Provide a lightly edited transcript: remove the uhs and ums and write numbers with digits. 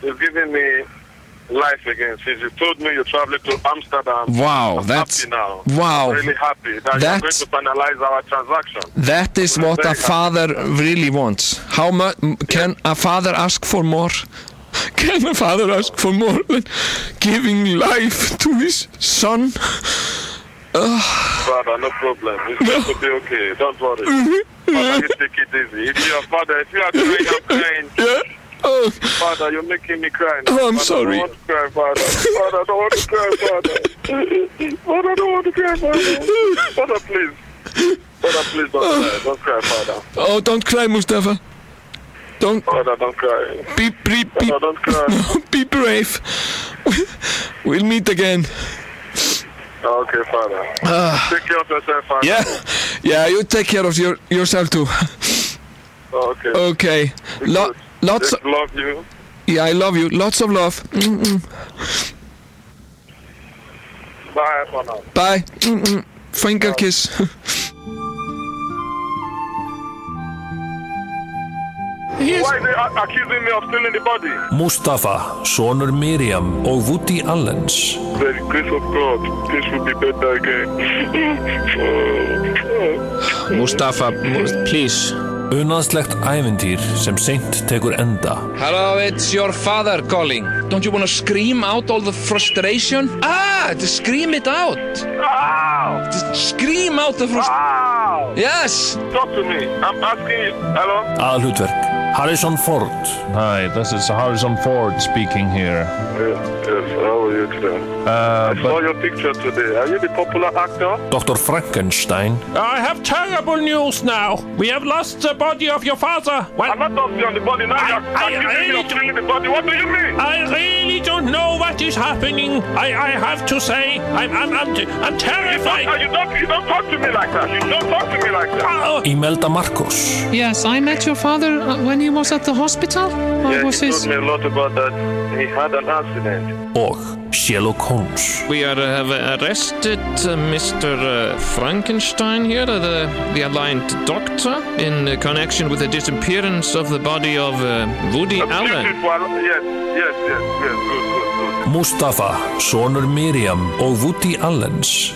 is giving me life again. Since you told me you're traveling to Amsterdam. Wow, I'm that's happy now. wow. I'm really happy that you're going to finalize our transaction. That is what a father really wants. How much can a father ask for more? Can a father ask for more than giving life to his son? Father, no problem. It's going to be okay. Don't worry. Father, you take it easy. If you're a father, if you are crying, I'm crying. Yeah. Oh. Father, you're making me cry now. Oh, I'm Father, sorry. I don't want to cry, Father. Father, I don't want to cry, Father. Father, I don't want to cry, Father. Father, please. Father, please don't cry. Don't cry, Father. Oh, don't cry, Mustafa. Don't. Father, don't cry. Father, don't cry. Be brave. We'll meet again. Okay, Father. Take care of yourself, Father. Yeah, you take care of yourself too. Okay. Okay. Lots of love you. Yeah, I love you. Lots of love. Bye for now. Bye. Finger kiss. Why are they accusing me of stealing the body? Mustafa, sonur Miriam og Woody Allens. By the grace of God, this will be better again. Mustafa, please. Unaðslegt ævintýr sem seint tekur enda. Hello, it's your father calling. Don't you want to scream out all the frustration? Just scream it out. Ow! Just scream out the frustration. Ow! Yes. Talk to me. I'm asking you. Hello? Aðalhlutverk, Harrison Ford. Hi, this is Harrison Ford speaking here. Yes. How are you today? I saw your picture today. Are you the popular actor? Dr. Frankenstein. I have terrible news now. We have lost the body of your father. Well, I'm not talking on the body now. You're accusing me of stealing the body. What do you mean? I really don't know what is happening. I have to say, I'm terrified. You don't talk to me like that. You don't talk to me like that. Imelda Marcos. Yes, I met your father when he was at the hospital. Yeah, he told me a lot about that. He had an accident. Og Sherlock Holmes. We have arrested Mr. Frankenstein here, the aligned doctor, in connection with the disappearance of the body of Woody Allen. Yes, good. Mustafa, sonur Miriam og Woody Allens.